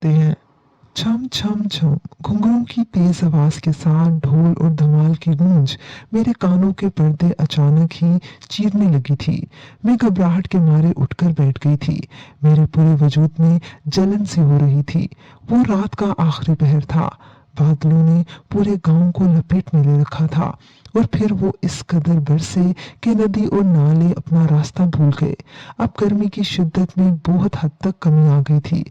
सकते हैं। छम छम छम घुंघरूओं की तेज आवाज के साथ ढोल और धमाल की गूंज मेरे कानों के पर्दे अचानक ही चीरने लगी थी। मैं घबराहट के मारे उठकर बैठ गई थी। मेरे पूरे वजूद में जलन सी हो रही थी। वो रात का आखिरी पहर था। बादलों ने पूरे गांव को लपेट में ले रखा था और फिर वो इस कदर बरसे कि नदी और नाले अपना रास्ता भूल गए। अब गर्मी की शिद्दत में बहुत हद तक कमी आ गई थी।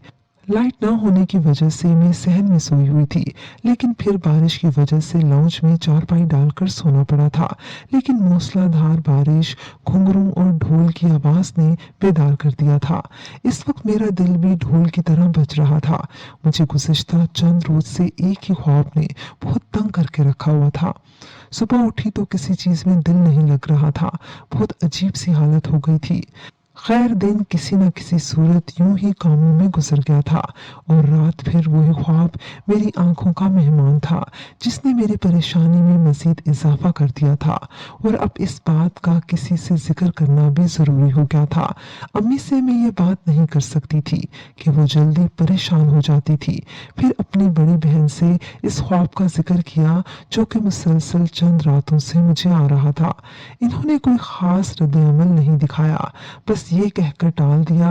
लाइट न होने की वजह से मैं सहन में सोई हुई थी, लेकिन फिर बारिश की वजह से लाउंज में चारपाई डालकर सोना पड़ा था। लेकिन मूसलाधार बारिश, घुंघरू और ढोल की आवाज ने बेदार कर दिया था। इस वक्त मेरा दिल भी ढोल की तरह बज रहा था। मुझे गुज़िश्ता चंद रोज से एक ही ख्वाब ने बहुत तंग करके रखा हुआ था। सुबह उठी तो किसी चीज में दिल नहीं लग रहा था। बहुत अजीब सी हालत हो गई थी। खैर दिन किसी न किसी सूरत यूं ही कामों में गुजर गया था और रात फिर वही ख्वाब मेरी आंखों का मेहमान था, जिसने मेरी परेशानी में मजीद इजाफा कर दिया था। और अब इस बात का किसी से जिक्र करना भी ज़रूरी हो गया था। अम्मी से मैं ये बात नहीं कर सकती थी कि वो जल्दी परेशान हो जाती थी। फिर अपनी बड़ी बहन से इस ख्वाब का जिक्र किया जो कि मुसलसल चंद रातों से मुझे आ रहा था। इन्होंने कोई ख़ास रद्द-ए-अमल नहीं दिखाया, बस ये कहकर टाल दिया,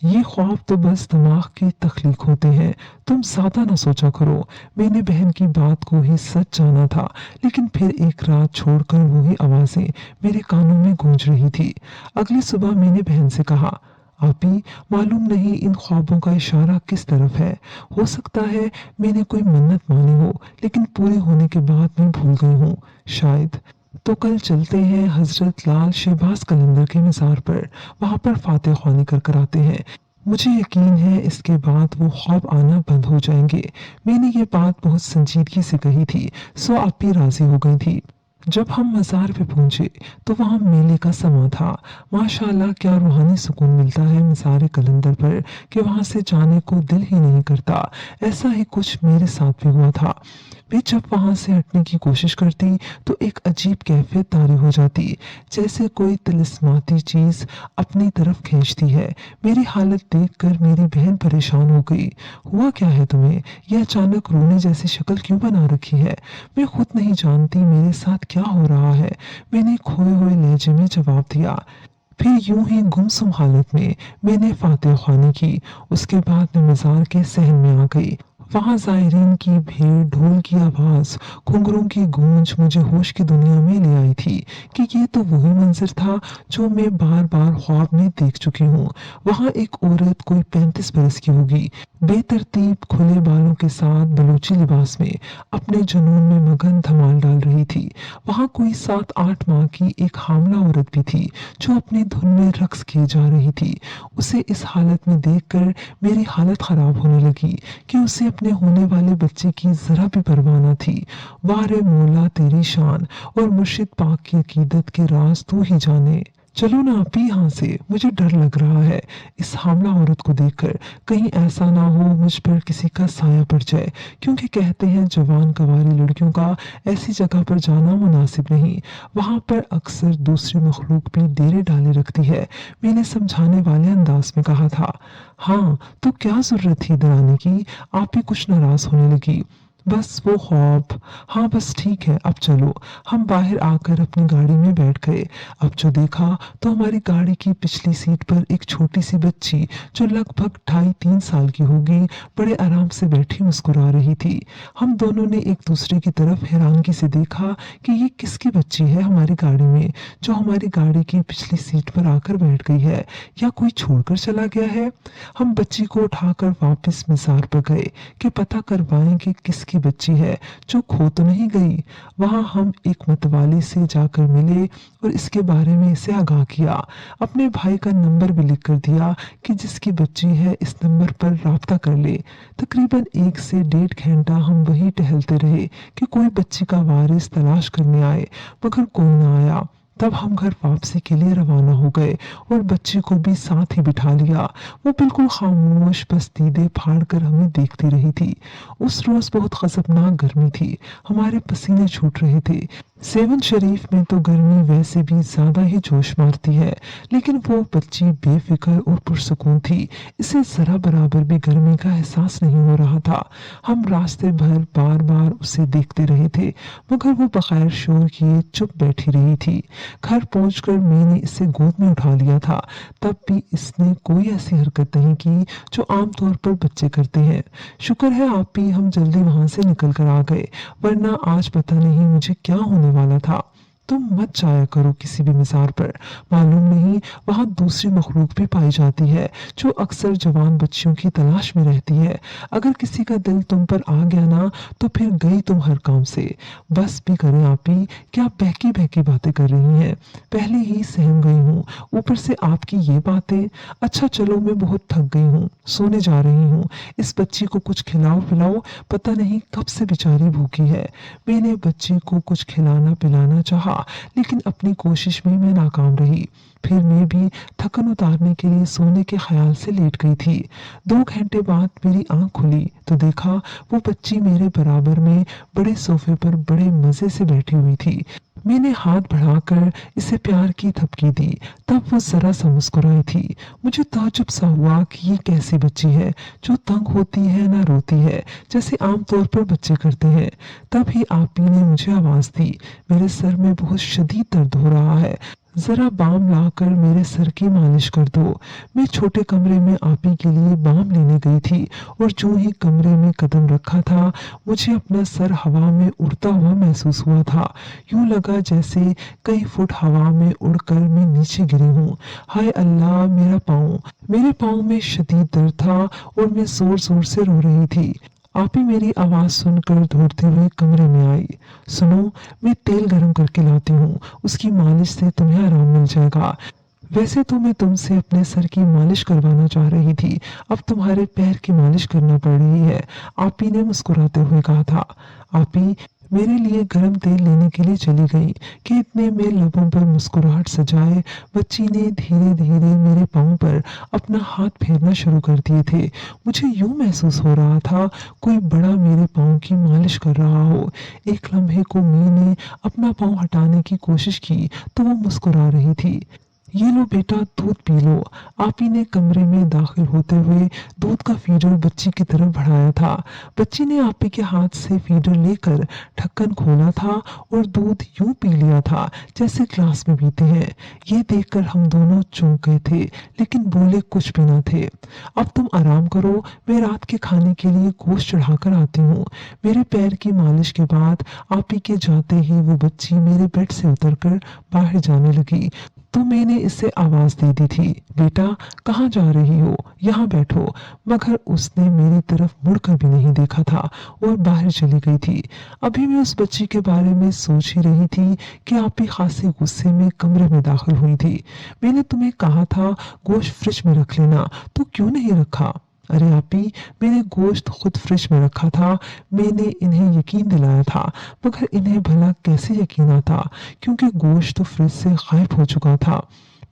ये ख्वाब तो बस दिमाग की तख्लीक होते हैं, तुम ज्यादा ना सोचा करो। मैंने बहन की बात को ही सच जाना था, लेकिन फिर एक रात छोड़कर वही आवाजें मेरे कानों में गूंज रही थी। अगली सुबह मैंने बहन से कहा, आपी, मालूम नहीं इन ख्वाबों का इशारा किस तरफ है। हो सकता है मैंने कोई मन्नत मानी हो, लेकिन पूरे होने के बाद मैं भूल गई हूँ शायद। तो कल चलते हैं हजरत लाल शहबाज कलंदर के मज़ार पर, वहां पर फातिहा ख्वानी कर आते हैं। मुझे यकीन है इसके बाद वो ख्वाब आना बंद हो जाएंगे। मैंने ये बात बहुत संजीदगी से कही थी, सो आप भी राजी हो गई थी। जब हम मज़ार पे पहुंचे तो वहाँ मेले का समा था। माशाल्लाह क्या रूहानी सुकून मिलता है मज़ार कलंदर पर कि वहाँ से जाने को दिल ही नहीं करता। ऐसा ही कुछ मेरे साथ भी हुआ था। मैं जब वहां से हटने की कोशिश करती तो एक अजीब कैफियत तारी हो जाती, जैसे कोई तिलिस्माती चीज अपनी तरफ खींचती है। मेरी हालत देखकर मेरी बहन परेशान हो गई। हुआ क्या है तुम्हें? यह अचानक रोने जैसी शक्ल क्यों बना रखी है? मैं खुद नहीं जानती मेरे साथ क्या हो रहा है, मैंने खोए हुए लहजे में जवाब दिया। फिर यूं ही गुमसुम हालत में मैंने फातिहा ख्वानी की। उसके बाद मैं मज़ार के सहन में आ गई। वहां जायरीन की भीड़, ढोल की आवाज, घुंघरूओं की गूंज मुझे होश की दुनिया में ले आई थी कि ये तो वही मंजर था जो मैं बार बार ख्वाब में देख चुकी हूँ। वहां एक औरत कोई 35 बरस की होगी, बेतरतीब खुले बालों के साथ बलूची लिबास में अपने जुनून में मगन धमाल डाल रही थी। वहां कोई 7-8 माह की एक हामला औरत भी थी जो अपनी धुन में रक्स किए जा रही थी। उसे इस हालत में देखकर मेरी हालत खराब होने लगी कि उसे अपने होने वाले बच्चे की जरा भी परवाह न थी। वारे मौला तेरी शान और मुर्शिद पाक की अकीदत के राज तू ही जाने। चलो ना आप ही यहाँ से, मुझे डर लग रहा है इस हामला औरत को देखकर। कहीं ऐसा ना हो मुझ पर किसी का साया पड़ जाए, क्योंकि कहते हैं जवान कवारी लड़कियों का ऐसी जगह पर जाना मुनासिब नहीं। वहां पर अक्सर दूसरी मखलूक भी डेरे डाले रखती है। मैंने समझाने वाले अंदाज में कहा था। हाँ तो क्या जरूरत थी इधर आने की? आप ही कुछ नाराज होने लगी। बस वो ख्वाब। हाँ बस ठीक है, अब चलो। हम बाहर आकर अपनी गाड़ी में बैठ गए। अब जो देखा तो हमारी गाड़ी की पिछली सीट पर एक छोटी सी बच्ची जो लगभग 2.5-3 साल की होगी, बड़े आराम से बैठी मुस्कुरा रही थी। हम दोनों ने एक दूसरे की तरफ हैरानगी से देखा कि ये किसकी बच्ची है हमारी गाड़ी में, जो हमारी गाड़ी की पिछली सीट पर आकर बैठ गई है, या कोई छोड़कर चला गया है। हम बच्ची को उठाकर वापस मज़ार पर गए कि पता करवाएं कि किसकी बच्ची है, जो खो तो नहीं गई। वहां हम एक मतवाली से जाकर मिले और इसके बारे में इसे आगाह किया। अपने भाई का नंबर भी लिख कर दिया कि जिसकी बच्ची है इस नंबर पर राब्ता कर ले। तकरीबन 1 से 1.5 घंटा हम वही टहलते रहे कि कोई बच्ची का वारिस तलाश करने आए, मगर कोई ना आया। तब हम घर वापसी के लिए रवाना हो गए और बच्ची को भी साथ ही बिठा लिया। वो बिल्कुल खामोश, बस दीदे फाड़ कर हमें देखती रही थी। उस रोज बहुत खतरनाक गर्मी थी, हमारे पसीने छूट रहे थे। सेवन शरीफ में तो गर्मी वैसे भी ज्यादा ही जोश मारती है, लेकिन वो बच्ची बेफिक्र और पुरसुकून थी। इसे जरा बराबर भी गर्मी का एहसास नहीं हो रहा था। हम रास्ते भर बार बार उसे देखते रहे थे, मगर वो बगैर शोर किए चुप बैठी रही थी। घर पहुंचकर मैंने इसे गोद में उठा लिया था, तब भी इसने कोई ऐसी हरकत नहीं की जो आमतौर पर बच्चे करते हैं। शुक्र है आप ही हम जल्दी वहां से निकल कर आ गए, वरना आज पता नहीं मुझे क्या होने वाला था। तुम मत जाया करो किसी भी मज़ार पर। मालूम नहीं वहां दूसरी मखलूक भी पाई जाती है जो अक्सर जवान बच्चियों की तलाश में रहती है। अगर किसी का दिल तुम पर आ गया ना, तो फिर गई तुम हर काम से। बस भी करें आप ही, क्या बहकी बहकी बातें कर रही हैं। पहले ही सहम गई हूँ, ऊपर से आपकी ये बातें। अच्छा चलो, मैं बहुत थक गई हूँ, सोने जा रही हूँ। इस बच्ची को कुछ खिलाओ पिलाओ, पता नहीं कब से बेचारी भूखी है। मैंने बच्ची को कुछ खिलाना पिलाना चाहा, लेकिन अपनी कोशिश में मैं नाकाम रही। फिर मैं भी थकन उतारने के लिए सोने के ख्याल से लेट गई थी। 2 घंटे बाद मेरी आंख खुली तो देखा वो बच्ची मेरे बराबर में बड़े सोफे पर बड़े मजे से बैठी हुई थी। मैंने हाथ बढ़ाकर इसे प्यार की थपकी दी, तब वो जरा सा मुस्कुराई थी। मुझे ताज्जुब सा हुआ कि ये कैसी बच्ची है जो तंग होती है ना रोती है, जैसे आमतौर पर बच्चे करते हैं। तभी आप ही ने मुझे आवाज दी। मेरे सर में बहुत शदीद दर्द हो रहा है, जरा बाम लाकर मेरे सर की मालिश कर दो। मैं छोटे कमरे में आप ही के लिए बाम लेने गई थी, और जो ही कमरे में कदम रखा था, मुझे अपना सर हवा में उड़ता हुआ महसूस हुआ था। यूं लगा जैसे कई फुट हवा में उड़कर मैं नीचे गिरी हूँ। हाय अल्लाह, मेरे पाँव में शदीद दर्द था और मैं जोर जोर से रो रही थी। आप ही मेरी आवाज सुनकर दौड़ते हुए कमरे में आई। सुनो, मैं तेल गरम करके लाती हूँ, उसकी मालिश से तुम्हें आराम मिल जाएगा। वैसे तो मैं तुमसे अपने सर की मालिश करवाना चाह रही थी, अब तुम्हारे पैर की मालिश करना पड़ रही है, आप ही ने मुस्कुराते हुए कहा था। आप ही मेरे लिए गर्म तेल लेने के लिए चली गई कि इतने में लबों पर मुस्कुराहट सजाए बच्ची ने धीरे धीरे मेरे पाँव पर अपना हाथ फेरना शुरू कर दिए थे। मुझे यूं महसूस हो रहा था कोई बड़ा मेरे पाँव की मालिश कर रहा हो। एक लम्हे को मैंने अपना पाँव हटाने की कोशिश की तो वो मुस्कुरा रही थी। ये लो बेटा, दूध पी लो। आप ही ने कमरे में दाखिल होते हुए दूध का फीडर बच्ची की तरफ बढ़ाया था। बच्ची ने आप ही के हाथ से फीडर लेकर ढक्कन खोला था और दूध यूं पी लिया था जैसे ग्लास में पीते हैं। ये देखकर हम दोनों चौंक गए थे, लेकिन बोले कुछ भी न थे। अब तुम आराम करो, मैं रात के खाने के लिए गोश्त चढ़ाकर आती हूँ। मेरे पैर की मालिश के बाद आप ही के जाते ही वो बच्ची मेरे बेड से उतरकर बाहर जाने लगी। तो मैंने इसे आवाज दे दी थी, बेटा कहाँ जा रही हो, यहाँ बैठो। मगर उसने मेरी तरफ मुड़कर भी नहीं देखा था और बाहर चली गई थी। अभी मैं उस बच्ची के बारे में सोच ही रही थी कि आप ही खासे गुस्से में कमरे में दाखिल हुई थी। मैंने तुम्हें कहा था गोश्त फ्रिज में रख लेना, तो क्यों नहीं रखा। अरे आप ही, मैंने गोश्त खुद फ्रिज में रखा था, मैंने इन्हें यकीन दिलाया था। मगर इन्हें भला कैसे यकीन आता, क्योंकि गोश्त तो फ्रिज से गायब हो चुका था।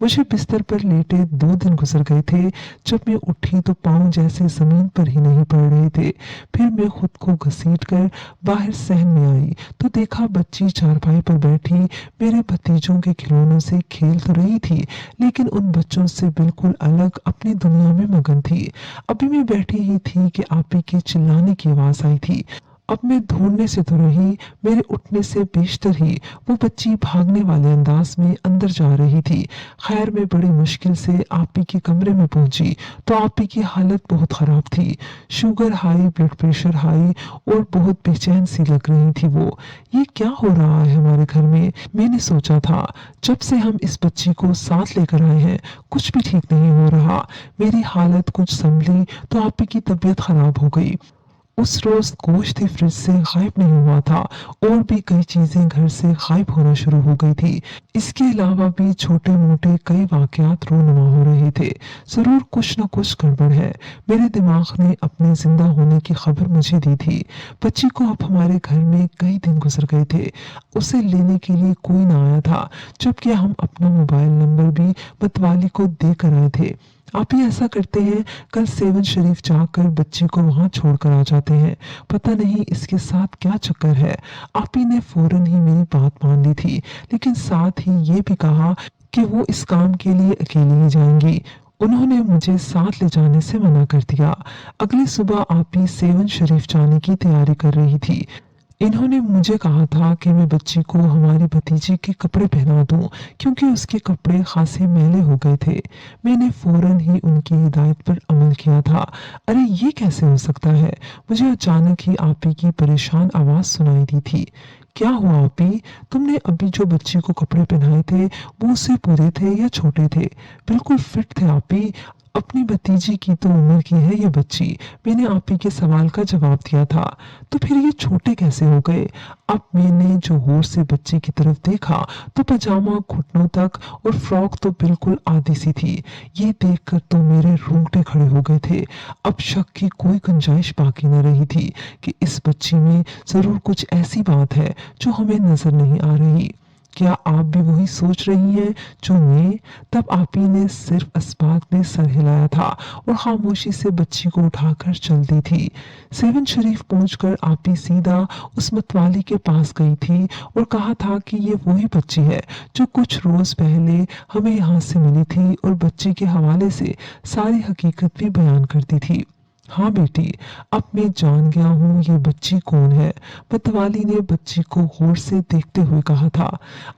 मुझे बिस्तर पर लेटे 2 दिन गुजर गए थे। जब मैं उठी तो पाँव जैसे जमीन पर ही नहीं पड़ रहे थे। फिर मैं खुद को घसीट कर बाहर सहन में आई तो देखा बच्ची चारपाई पर बैठी मेरे भतीजों के खिलौनों से खेल तो रही थी, लेकिन उन बच्चों से बिल्कुल अलग अपनी दुनिया में मगन थी। अभी मैं बैठी ही थी कि आप ही के चिल्लाने की आवाज आई थी। अब मैं ढूंढने से तो रही, मेरे उठने से बेशतर ही वो बच्ची भागने वाले अंदाज में अंदर जा रही थी। खैर मैं बड़ी मुश्किल से आपी के कमरे में पहुंची तो आपी की हालत बहुत खराब थी। Sugar high, blood pressure high और बहुत बेचैन सी लग रही थी वो। ये क्या हो रहा है हमारे घर में, मैंने सोचा था। जब से हम इस बच्ची को साथ लेकर आए हैं कुछ भी ठीक नहीं हो रहा। मेरी हालत कुछ संभली तो आपी की तबीयत खराब हो गई। उस रोज गोश्त ही फ्रिज से गायब नहीं हुआ था और भी कई चीजें घर से गायब होना शुरू हो गई थी। इसके अलावा भी छोटे मोटे कई वाकयात रोनुमा हो रहे थे। जरूर कुछ न कुछ गड़बड़ है। मेरे दिमाग ने अपने जिंदा होने की खबर मुझे दी थी। बच्ची को अब हमारे घर में कई दिन गुजर गए थे, उसे लेने के लिए कोई ना आया था, जबकि हम अपना मोबाइल नंबर भी मतवाली को देकर आए थे। आप ही ऐसा करते हैं, कल सेवन शरीफ जाकर बच्ची को वहां छोड़कर आ जाते हैं। पता नहीं इसके साथ क्या चक्कर है। आप ही ने फौरन ही मेरी बात मान ली थी, लेकिन साथ ही ये भी कहा कि वो इस काम के लिए अकेली ही जाएंगी। उन्होंने मुझे साथ ले जाने से मना कर दिया। अगली सुबह आप ही सेवन शरीफ जाने की तैयारी कर रही थी। इन्होंने मुझे कहा था कि मैं बच्ची को हमारी भतीजी के कपड़े पहना दूं, क्योंकि उसके कपड़े खासे मैले हो गए थे। मैंने फौरन ही उनकी हिदायत पर अमल किया था। अरे ये कैसे हो सकता है? मुझे अचानक ही आपी की परेशान आवाज सुनाई दी थी। क्या हुआ आपी? तुमने अभी जो बच्ची को कपड़े पहनाए थे वो उससे पूरे थे या छोटे थे? बिल्कुल फिट थे आपी। अपनी भतीजी की तो उम्र की है ये बच्ची। मैंने आप ही के सवाल का जवाब दिया था। तो फिर ये छोटे कैसे हो गए? अब मैंने जो गौर से बच्ची की तरफ देखा तो पजामा घुटनों तक और फ्रॉक तो बिल्कुल आधी सी थी। ये देखकर तो मेरे रोंगटे खड़े हो गए थे। अब शक की कोई गुंजाइश बाकी न रही थी कि इस बच्ची में जरूर कुछ ऐसी बात है जो हमें नजर नहीं आ रही। क्या आप भी वही सोच रही हैं जो मैं? तब आप ही ने सिर्फ इस बात में सर हिलाया था और खामोशी से बच्ची को उठाकर चल दी थी। सेवन शरीफ पहुंचकर आप ही सीधा उस मतवाली के पास गई थी और कहा था कि ये वही बच्ची है जो कुछ रोज पहले हमें यहाँ से मिली थी, और बच्ची के हवाले से सारी हकीकत भी बयान करती थी। हाँ बेटी, अब मैं जान गया हूँ ये बच्ची कौन है। मतवाली ने बच्ची को गौर से देखते हुए कहा था।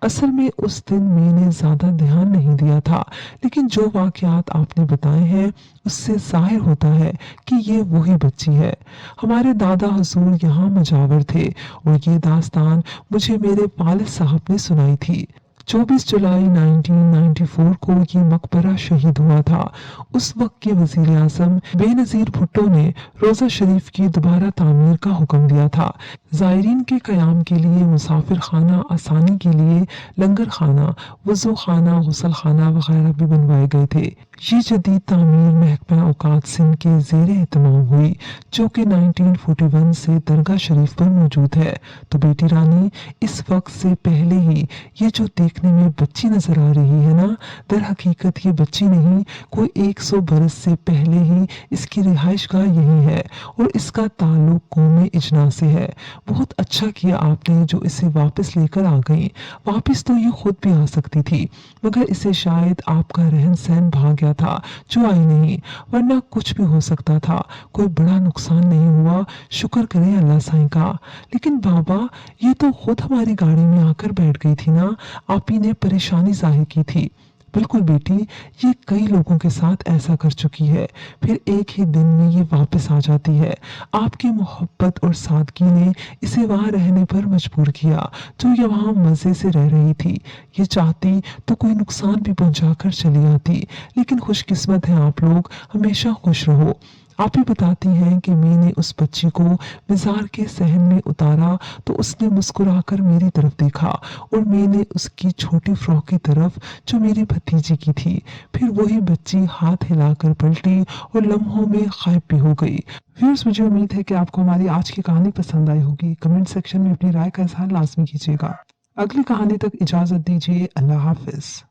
असल में उस दिन मैंने ज्यादा ध्यान नहीं दिया था, लेकिन जो वाकयात आपने बताए हैं उससे जाहिर होता है कि ये वही बच्ची है। हमारे दादा हजूर यहाँ मजावर थे और ये दास्तान मुझे मेरे वालिद साहब ने सुनाई थी। 24 जुलाई 1994 को ये मकबरा शहीद हुआ था। उस वक्त के वजीर आजम बेनजीर भुट्टो ने रोजा शरीफ की दोबारा तामीर का हुक्म दिया था। जायरीन के कयाम के लिए मुसाफिर खाना, आसानी के लिए लंगर खाना, वजू खाना, गुसल खाना वगैरह भी बनवाए गए थे। ये जदीद तामीर महकमा औकात सिंध के जेर एहतमाम हुई, जो कि 1941 से दरगाह शरीफ पर मौजूद है। तो बेटी रानी, इस वक्त से पहले ही ये जो देखने में बच्ची नजर आ रही है ना, दर हकीकत ये बच्ची नहीं, कोई 100 बरस से पहले ही इसकी रिहाइश गाह यही है और इसका ताल्लुक कौम इजना से है। बहुत अच्छा किया आपने जो इसे वापस लेकर आ गई। वापस तो ये खुद भी आ सकती थी, मगर इसे शायद आपका रहन सहन भाग गया था जो आई नहीं, वरना कुछ भी हो सकता था। कोई बड़ा नुकसान नहीं हुआ, शुक्र करें अल्लाह साईं का। लेकिन बाबा, ये तो खुद हमारी गाड़ी में आकर बैठ गई थी ना। आप ही ने परेशानी जाहिर की थी। बिल्कुल बेटी, ये कई लोगों के साथ ऐसा कर चुकी है, फिर एक ही दिन में ये वापस आ जाती है। आपकी मोहब्बत और सादगी ने इसे वहां रहने पर मजबूर किया, जो ये वहां मजे से रह रही थी। ये चाहती तो कोई नुकसान भी पहुंचाकर चली आती, लेकिन खुशकिस्मत है आप लोग, हमेशा खुश रहो। आप ही बताती हैं कि मैंने उस बच्ची को मज़ार के सहन में उतारा तो उसने मुस्कुराकर मेरी तरफ देखा, और मैंने उसकी छोटी फ्रॉक की तरफ जो मेरी भतीजी की थी। फिर वही बच्ची हाथ हिलाकर पलटी और लम्हों में गायब भी हो गई। व्यूअर्स, मुझे उम्मीद है कि आपको हमारी आज की कहानी पसंद आई होगी। कमेंट सेक्शन में अपनी राय का इजहार लाजमी कीजिएगा। अगली कहानी तक इजाजत दीजिए। अल्लाह हाफिज।